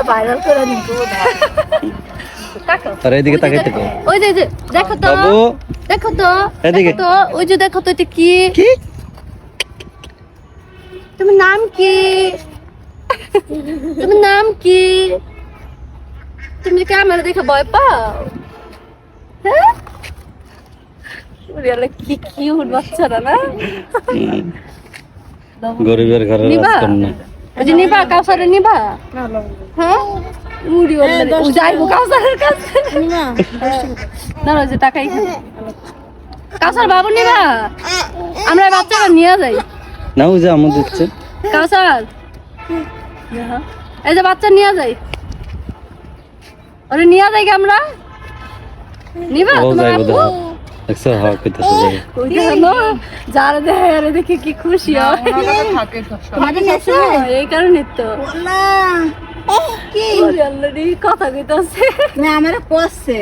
Viral করে নিব আর এদিকে তাকাইতে কো ওই যে দেখো তো বাবু দেখো তো এদিকে। দেখো তো ওই যে দেখো তো এটা কি কি তোমার নাম কি তোমার নাম কি তুমি ক্যামেরা দেখে ভয় পাও হ্যাঁ ওরে আল্লাহ, কি কিউট বাচ্চারা না গরিবের ঘরের নিবা? রাজকন্যা ওই যে নিবা কাউসারে নিবা হ্যাঁ উড়ি ওরে ও যাইবো কাউসারের কাছে না ওই যে টাকাই কাউসার বাবু নিবা আমরা বাচ্চারা নিয়ে যাই না ওই যে আমু দিচ্ছে কাউসার এই যে বাচ্চা নিয়ে যাই ওরে নিয়ে যাই কি আমরা নিবা ও তোমার যাইবো আপু? দাও দেখছো হ্যাঁ কইতাছে যাই ওই দেখো যারা দেখে আরে দেখে কি খুশি হয় তোমাদের নেছো এই কারণে তো না কি অলরেডি কথা কইতাছে না আমারে পড়ছে